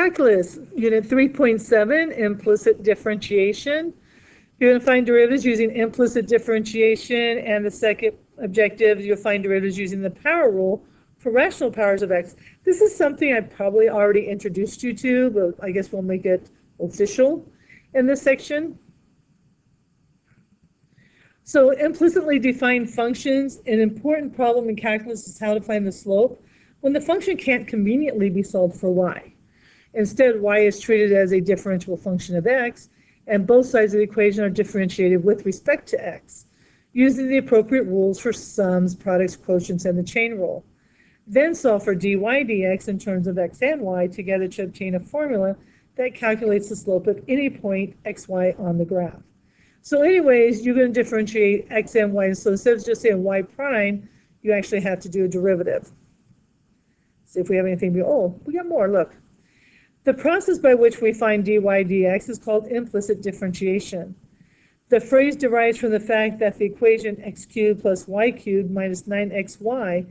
Calculus, Unit 3.7, Implicit Differentiation. You're going to find derivatives using implicit differentiation, and the second objective, you'll find derivatives using the power rule for rational powers of x. This is something I probably already introduced you to, but I guess we'll make it official in this section. So implicitly defined functions, an important problem in calculus is how to find the slope when the function can't conveniently be solved for y. Instead, y is treated as a differentiable function of x, and both sides of the equation are differentiated with respect to x, using the appropriate rules for sums, products, quotients, and the chain rule. Then solve for dy dx in terms of x and y together to obtain a formula that calculates the slope of any point xy on the graph. So anyways, you're going to differentiate x and y. So instead of just saying y prime, you actually have to do a derivative. See if we have anything. Oh, we got more, look. The process by which we find dy dx is called implicit differentiation. The phrase derives from the fact that the equation x cubed plus y cubed minus 9xy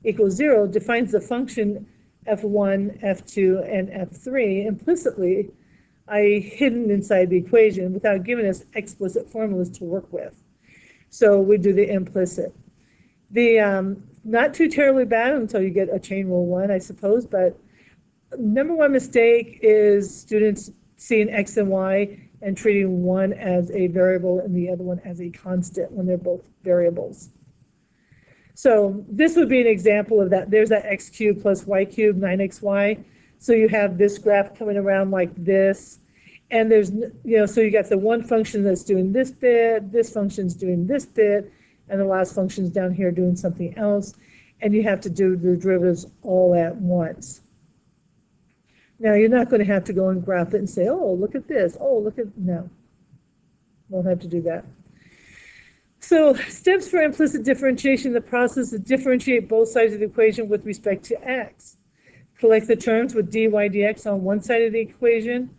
equals 0 defines the function f1, f2, and f3 implicitly, i.e. hidden inside the equation without giving us explicit formulas to work with. So we do the implicit. The not too terribly bad until you get a chain rule 1, I suppose, but number one mistake is students seeing x and y and treating one as a variable and the other one as a constant when they're both variables. So this would be an example of that. There's that x cubed plus y cubed, 9xy. So you have this graph coming around like this. And there's, so you got the one function that's doing this bit, this function's doing this bit, and the last function's down here doing something else. And you have to do the derivatives all at once. Now, you're not going to have to go and graph it and say, oh, look at this. Oh, look at, no. Won't have to do that. So steps for implicit differentiation, the process is to differentiate both sides of the equation with respect to x. Collect the terms with dy dx on one side of the equation,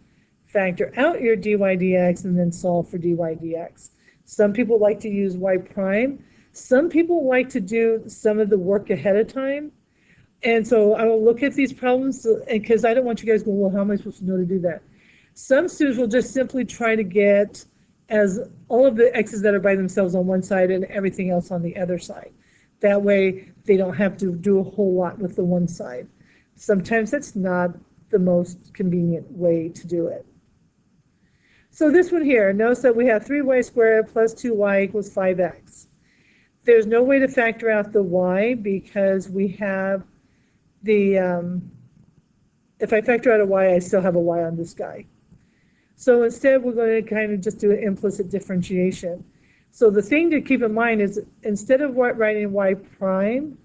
factor out your dy dx, and then solve for dy dx. Some people like to use y prime. Some people like to do some of the work ahead of time. And so I will look at these problems because I don't want you guys going, well, how am I supposed to know to do that? Some students will just simply try to get as all of the x's that are by themselves on one side and everything else on the other side. That way they don't have to do a whole lot with the one side. Sometimes that's not the most convenient way to do it. So this one here, notice that we have 3y squared plus 2y equals 5x. There's no way to factor out the y because we have the, if I factor out a y, I still have a y on this guy. So instead, we're going to kind of just do an implicit differentiation. So the thing to keep in mind is instead of writing y prime,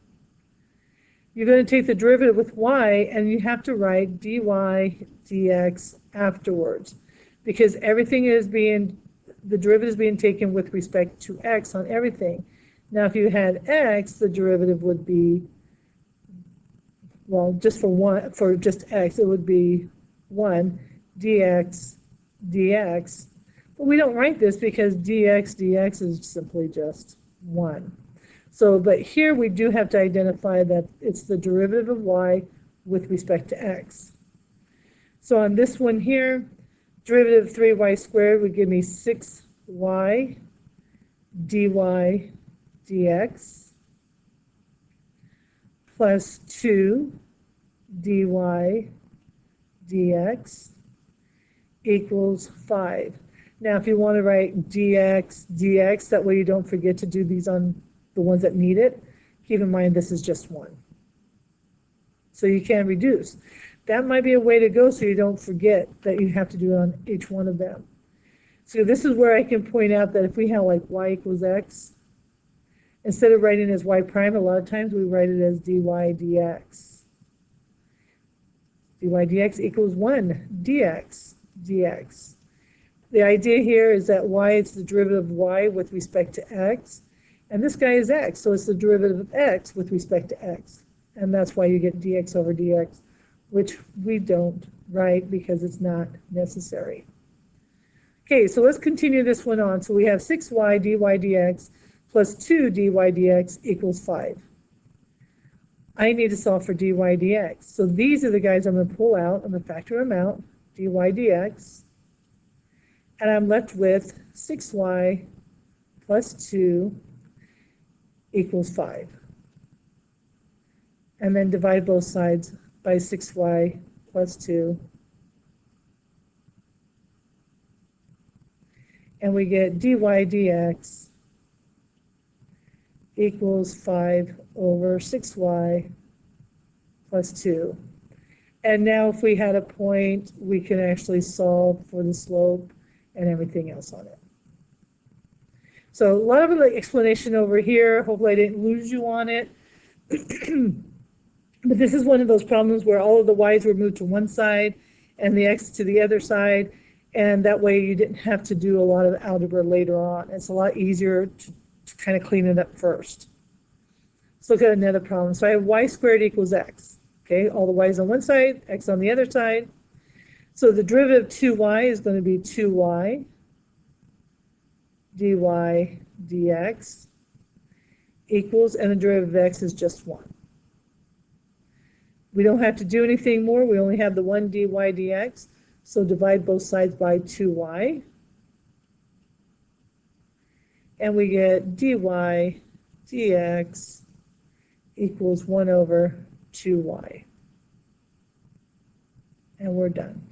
you're going to take the derivative with y, and you have to write dy dx afterwards, because everything is being, the derivative is being taken with respect to x on everything. Now, if you had x, the derivative would be, well, just for just x, it would be 1 dx dx. But we don't write this because dx is simply just 1. So, but here we do have to identify that it's the derivative of y with respect to x. So on this one here, derivative of 3y squared would give me 6y dy dx plus 2 dy dx equals 5. Now, if you want to write dx, that way you don't forget to do these on the ones that need it, keep in mind this is just 1. So you can reduce. That might be a way to go so you don't forget that you have to do it on each one of them. So this is where I can point out that if we have like y equals x, instead of writing it as y prime, a lot of times we write it as dy dx. Dy dx equals 1 dx dx. The idea here is that y is the derivative of y with respect to x, and this guy is x, so it's the derivative of x with respect to x. And that's why you get dx over dx, which we don't write because it's not necessary. Okay, so let's continue this one on. So we have 6y dy dx plus 2 dy dx equals 5. I need to solve for dy dx. So these are the guys I'm going to pull out. I'm going to factor them out, dy dx. And I'm left with 6y plus 2 equals 5. And then divide both sides by 6y plus 2. And we get dy dx equals 5 over 6y plus 2. And now if we had a point, we can actually solve for the slope and everything else on it. So a lot of explanation over here. Hopefully I didn't lose you on it. But this is one of those problems where all of the y's were moved to one side and the x to the other side. And that way you didn't have to do a lot of algebra later on. It's a lot easier to kind of clean it up first. Let's look at another problem. So I have y squared equals x. Okay, all the y's on one side, x on the other side. So the derivative of 2y is going to be 2y dy dx equals, and the derivative of x is just 1. We don't have to do anything more. We only have the 1 dy dx. So divide both sides by 2y. And we get dy dx equals 1 over 2y. And we're done.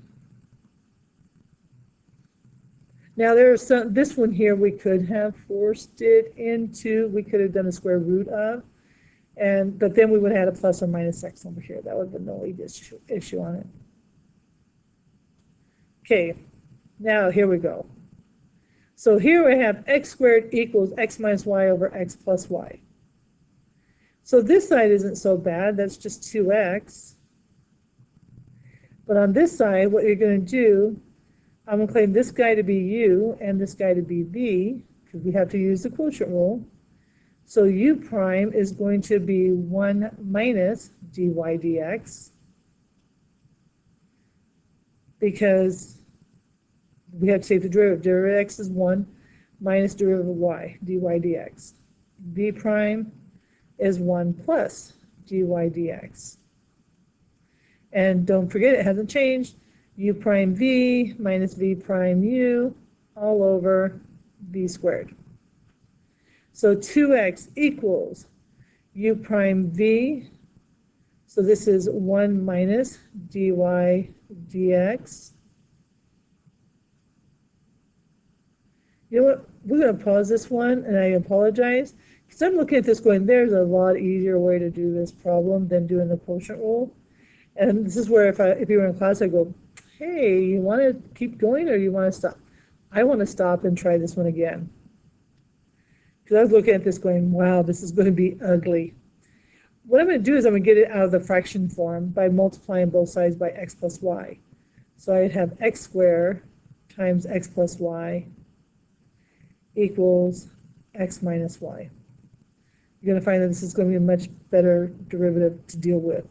Now there's this one here we could have forced it into, we could have done a square root of, but then we would have had a plus or minus x over here. That would have been the only issue on it. Okay, now here we go. So here we have x squared equals x minus y over x plus y. So this side isn't so bad, that's just 2x. But on this side, what you're going to do, I'm going to claim this guy to be u and this guy to be v, because we have to use the quotient rule. So u prime is going to be 1 minus dy dx, because we have to take the derivative. Derivative of x is 1 minus derivative of y, dy dx. V prime is 1 plus dy dx. And don't forget, it hasn't changed. U prime v minus v prime u all over v squared. So 2x equals u prime v. So this is 1 minus dy dx. You know what? We're going to pause this one, and I apologize, because I'm looking at this going, there's a lot easier way to do this problem than doing the quotient rule. And this is where if you were in class, I go, hey, you want to keep going or you want to stop? I want to stop and try this one again. Because I was looking at this going, wow, this is going to be ugly. What I'm going to do is I'm going to get it out of the fraction form by multiplying both sides by x plus y. So I'd have x squared times x plus y equals x minus y. You're going to find that this is going to be a much better derivative to deal with.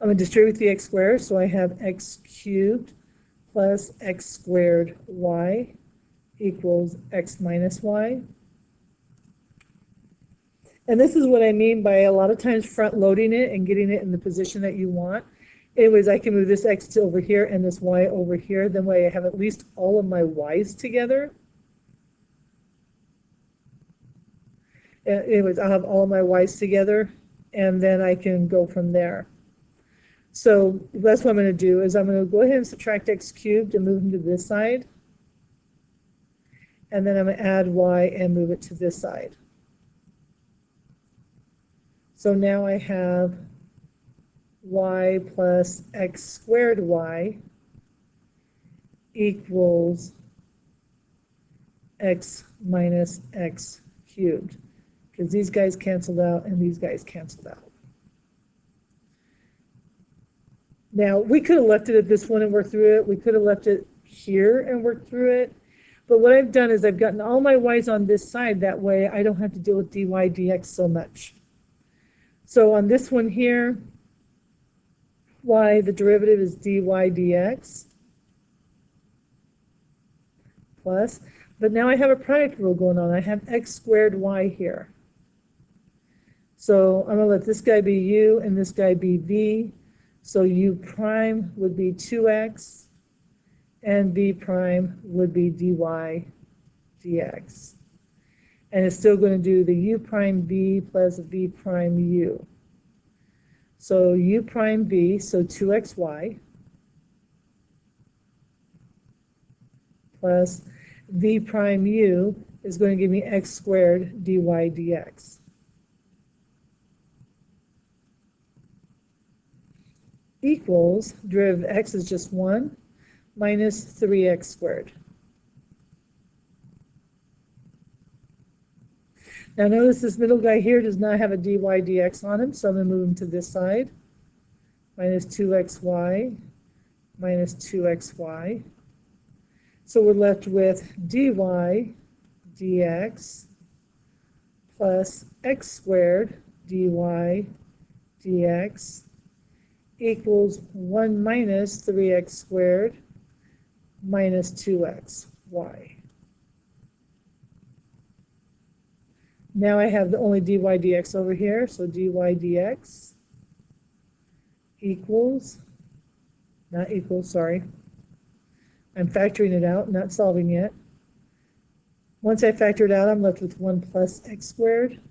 I'm going to distribute the x squared, so I have x cubed plus x squared y equals x minus y. And this is what I mean by a lot of times front loading it and getting it in the position that you want. Anyways, I can move this x to over here and this y over here. Then way I have at least all of my y's together. Anyways, I'll have all of my y's together, and then I can go from there. So that's what I'm going to do, is I'm going to go ahead and subtract x cubed and move them to this side. And then I'm going to add y and move it to this side. So now I have y plus x squared y equals x minus x cubed, because these guys canceled out and these guys canceled out. Now, we could have left it at this one and worked through it. We could have left it here and worked through it. But what I've done is I've gotten all my y's on this side. That way, I don't have to deal with dy dx so much. So on this one here, y, the derivative is dy dx plus. But now I have a product rule going on. I have x squared y here. So I'm going to let this guy be u and this guy be v. So u prime would be 2x, and v prime would be dy dx. And it's still going to do the u prime v plus v prime u. So u prime v, so 2xy, plus v prime u is going to give me x squared dy dx. Equals, derivative of x is just 1, minus 3x squared. Now notice this middle guy here does not have a dy dx on him, so I'm going to move him to this side. Minus 2xy, minus 2xy. So we're left with dy dx plus x squared dy dx equals 1 minus 3x squared minus 2xy. Now I have the only dy dx over here, so dy dx equals, not equals, sorry. I'm factoring it out, not solving yet. Once I factor it out, I'm left with 1 plus x squared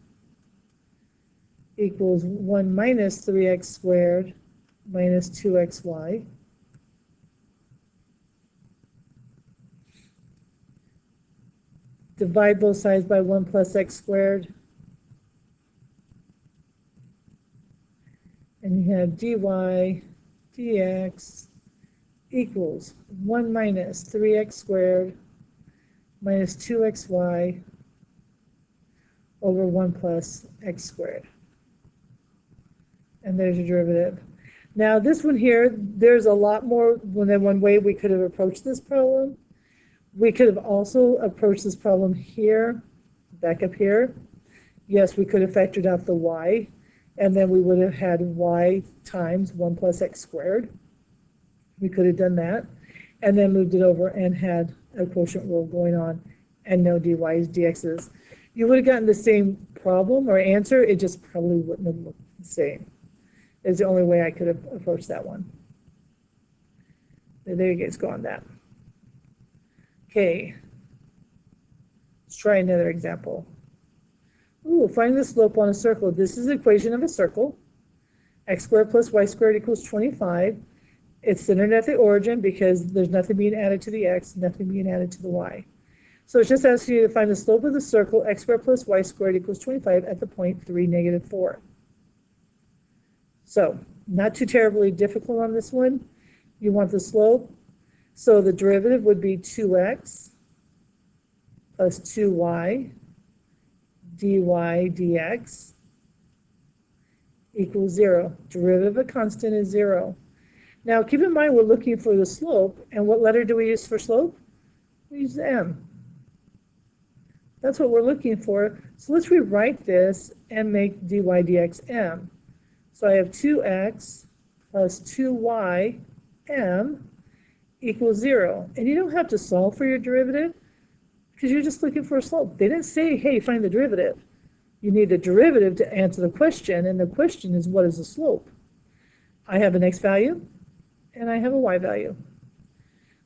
equals 1 minus 3x squared minus 2xy. Divide both sides by 1 plus x squared. And you have dy dx equals 1 minus 3x squared minus 2xy over 1 plus x squared. And there's your derivative. Now this one here, there's a lot more than one way we could have approached this problem. We could have also approached this problem here, back up here. Yes, we could have factored out the y, and then we would have had y times 1 plus x squared. We could have done that, and then moved it over and had a quotient rule going on, and no dy's, dx's. You would have gotten the same problem or answer, it just probably wouldn't have looked the same. Is the only way I could have approached that one. There you go, let's go on that. Okay, let's try another example. Ooh, find the slope on a circle. This is the equation of a circle. X squared plus y squared equals 25. It's centered at the origin because there's nothing being added to the x, nothing being added to the y. So it's just asking you to find the slope of the circle, x squared plus y squared equals 25 at the point 3, negative 4. So, not too terribly difficult on this one. You want the slope. So the derivative would be 2x plus 2y dy dx equals 0. Derivative of a constant is 0. Now keep in mind we're looking for the slope, and what letter do we use for slope? We use m. That's what we're looking for. So let's rewrite this and make dy dx m. So I have 2x plus 2y m equals 0. And you don't have to solve for your derivative because you're just looking for a slope. They didn't say, hey, find the derivative. You need the derivative to answer the question, and the question is, what is the slope? I have an x value, and I have a y value.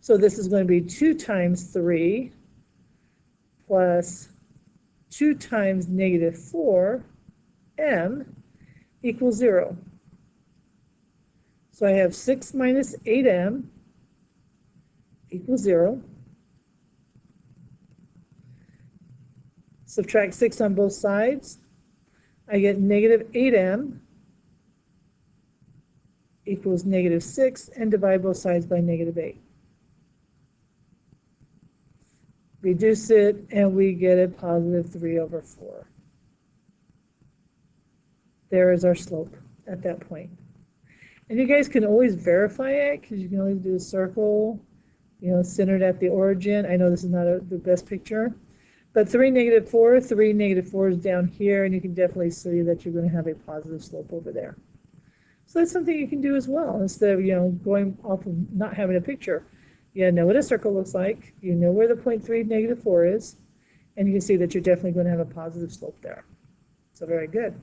So this is going to be 2 times 3 plus 2 times negative 4 m equals 0. So I have 6 minus 8m equals 0. Subtract 6 on both sides. I get negative 8m equals negative 6, and divide both sides by negative 8. Reduce it, and we get a positive 3 over 4. There is our slope at that point. And you guys can always verify it, because you can always do a circle, centered at the origin. I know this is not the best picture, but 3, negative 4 is down here, and you can definitely see that you're going to have a positive slope over there. So that's something you can do as well, instead of going off of not having a picture. You know what a circle looks like, you know where the point 3, negative 4 is, and you can see that you're definitely going to have a positive slope there. So very good.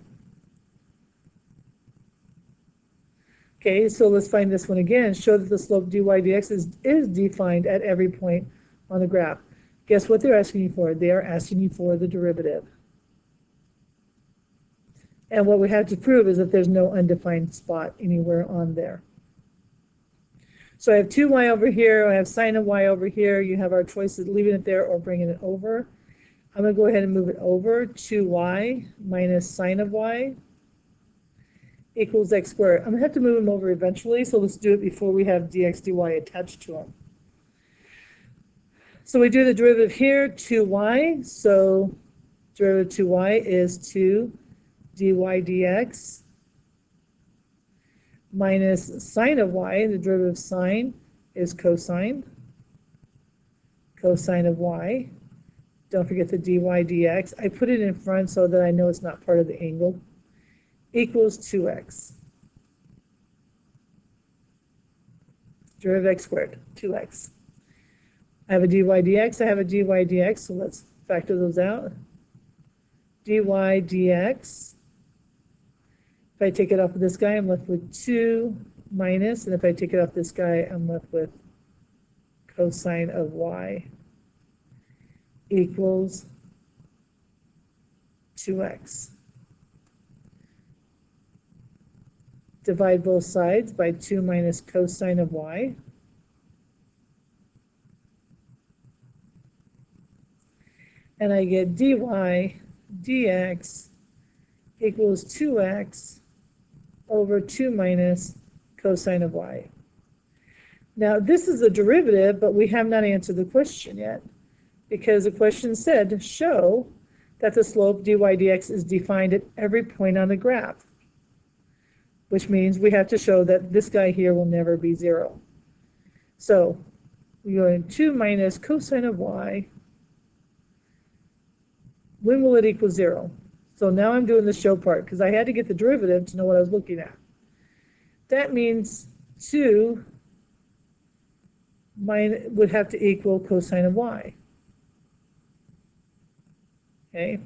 Okay, so let's find this one again. Show that the slope dy dx is defined at every point on the graph. Guess what they're asking you for? They are asking you for the derivative. And what we have to prove is that there's no undefined spot anywhere on there. So I have 2y over here, I have sine of y over here. You have our choices, leaving it there or bringing it over. I'm going to go ahead and move it over. 2y minus sine of y equals x squared. I'm going to have to move them over eventually, so let's do it before we have dx dy attached to them. So we do the derivative here, 2y. So derivative 2y is 2 dy dx minus sine of y. The derivative of sine is cosine. Cosine of y. Don't forget the dy dx. I put it in front so that I know it's not part of the angle. Equals 2x. Derivative of x squared, 2x. I have a dy dx, I have a dy dx, so let's factor those out. Dy dx. If I take it off of this guy, I'm left with 2 minus, and if I take it off this guy, I'm left with cosine of y equals 2x. Divide both sides by 2 minus cosine of y. And I get dy dx equals 2x over 2 minus cosine of y. Now this is a derivative, but we have not answered the question yet, because the question said show that the slope dy dx is defined at every point on the graph, which means we have to show that this guy here will never be 0. So we go in 2 minus cosine of y. When will it equal 0? So now I'm doing the show part because I had to get the derivative to know what I was looking at. That means 2 would have to equal cosine of y. Okay.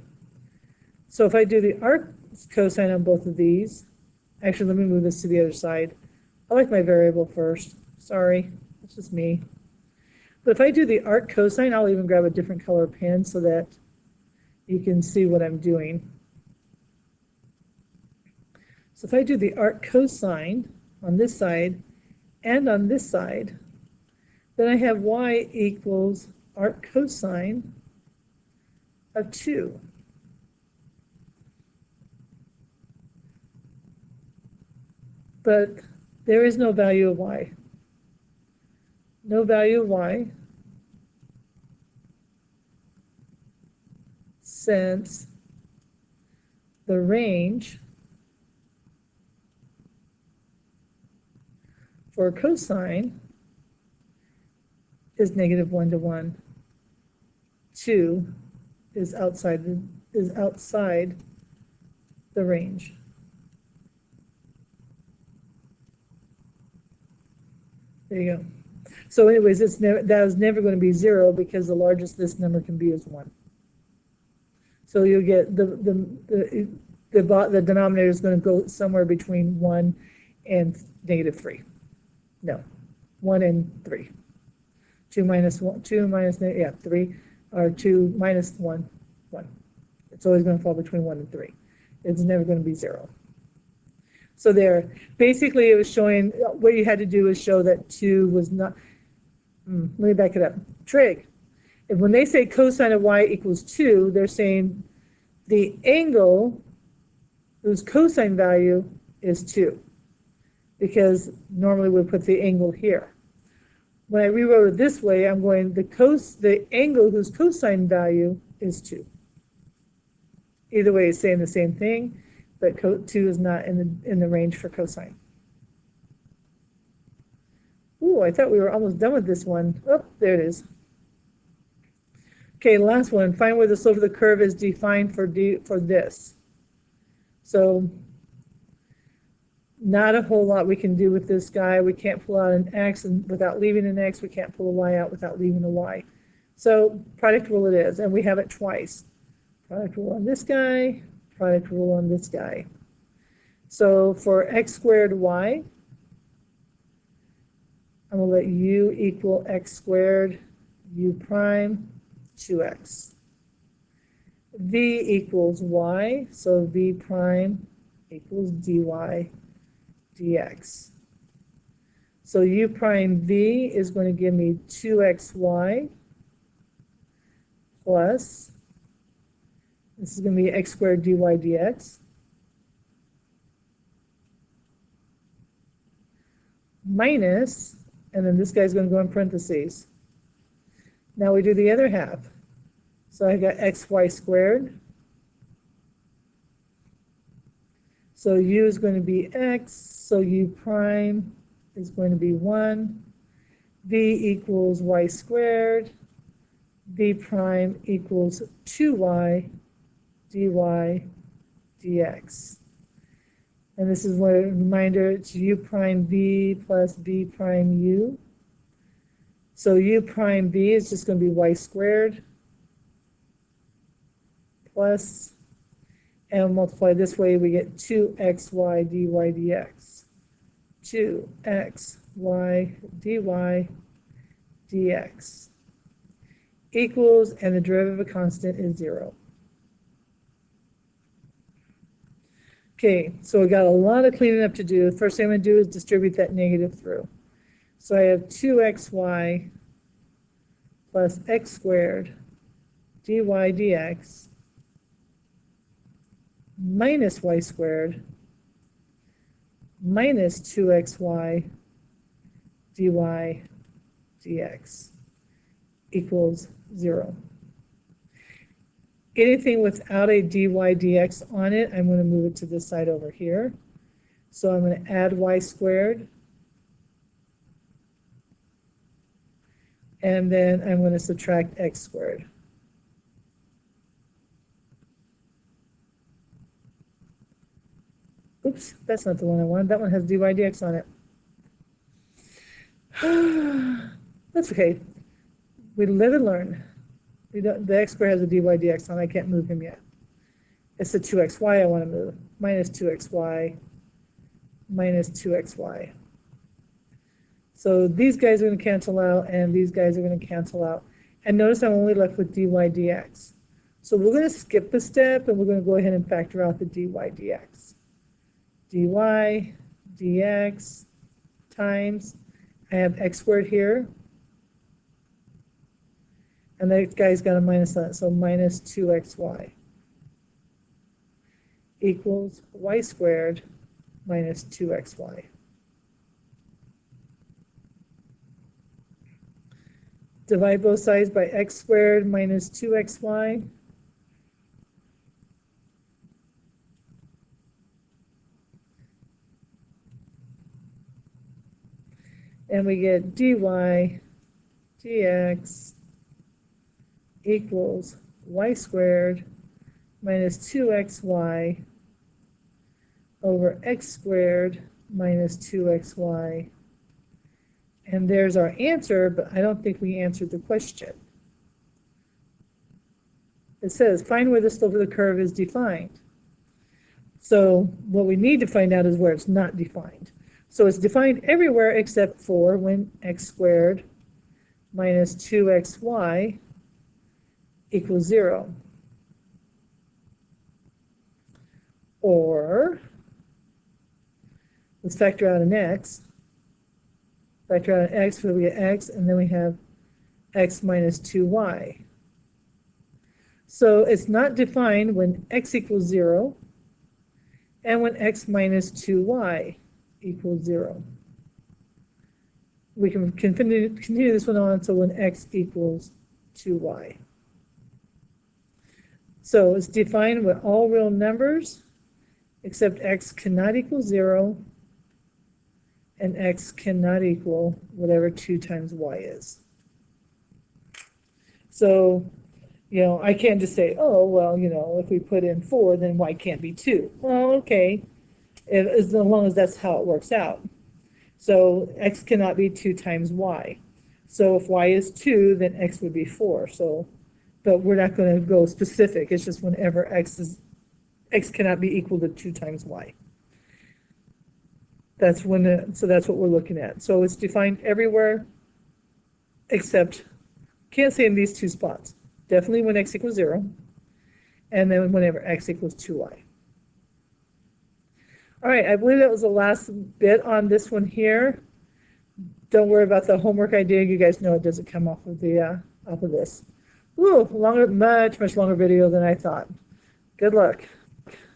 So if I do the arc cosine on both of these, actually let me move this to the other side. I like my variable first. Sorry, it's just me. But if I do the arc cosine, I'll even grab a different color pen so that you can see what I'm doing. So if I do the arc cosine on this side and on this side, then I have y equals arc cosine of 2. But there is no value of y. No value of y, since the range for cosine is -1 to 1. 2 is outside the range. There you go. So anyways, that is never going to be 0 because the largest this number can be is 1. So you'll get the denominator is going to go somewhere between 1 and -3. No, 1 and 3. 2 minus 1, 2 minus, yeah, 3, or 2 minus 1, 1. It's always going to fall between 1 and 3. It's never going to be 0. So there, basically it was showing, what you had to do is show that 2 was not, let me back it up. Trig, if when they say cosine of y equals 2, they're saying the angle whose cosine value is 2. Because normally we put the angle here. When I rewrote it this way, I'm going the angle whose cosine value is 2. Either way, it's saying the same thing, but 2 is not in the range for cosine. Ooh, I thought we were almost done with this one. Oh, there it is. Okay, last one. Find where the slope of the curve is defined for this. So not a whole lot we can do with this guy. We can't pull out an x and without leaving an x. We can't pull a y out without leaving a y. So product rule it is, and we have it twice. Product rule on this guy, product rule on this guy. So for x squared y, I'm going to let u equal x squared, u prime, 2x. V equals y, so v prime equals dy dx. So u prime v is going to give me 2xy plus, this is going to be x squared dy dx, minus, and then this guy's going to go in parentheses. Now we do the other half. So I got xy squared. So u is going to be x, so u prime is going to be 1. V equals y squared. V prime equals 2y dy dx. And this is a reminder, it's u prime v plus v prime u. So u prime v is just going to be y squared plus, and multiply this way, we get 2xy dy dx. 2xy dy dx equals, and the derivative of a constant is 0. Okay, so we got a lot of cleaning up to do. The first thing I'm going to do is distribute that negative through. So I have 2xy plus x squared dy dx minus y squared minus 2xy dy dx equals 0. Anything without a dy dx on it, I'm going to move it to this side over here. So I'm going to add y squared, and then I'm going to subtract x squared. Oops, that's not the one I wanted. That one has dy dx on it. That's okay. We live and learn. The x squared has a dy dx on. I can't move him yet. It's the 2xy I want to move. Minus 2xy minus 2xy. So these guys are going to cancel out, and these guys are going to cancel out. And notice I'm only left with dy dx. So we're going to skip the step, and we're going to go ahead and factor out the dy dx. dy dx times, I have x squared here, and that guy's got a minus on it, so minus 2xy equals y squared minus 2xy. Divide both sides by x squared minus 2xy. And we get dy dx equals y squared minus 2xy over x squared minus 2xy. And there's our answer, but I don't think we answered the question. It says, find where the slope of the curve is defined. So what we need to find out is where it's not defined. So it's defined everywhere except for when x squared minus 2xy equals 0. Or, let's factor out an x. Factor out an x, so we get x, and then we have x minus 2y. So it's not defined when x equals 0 and when x minus 2y equals 0. We can continue this one on until when x equals 2y. So it's defined with all real numbers except x cannot equal 0 and x cannot equal whatever 2 times y is. So, I can't just say, oh, well, if we put in 4, then y can't be 2. Well, okay, as long as that's how it works out. So x cannot be 2 times y. So if y is 2, then x would be 4. So, but we're not going to go specific. It's just whenever x cannot be equal to 2 times y. That's when so that's what we're looking at. So it's defined everywhere except, can't say in these two spots. Definitely when x equals 0, and then whenever x equals 2y. All right, I believe that was the last bit on this one here. Don't worry about the homework I did. You guys know it doesn't come off of this. Woo, much longer video than I thought. Good luck.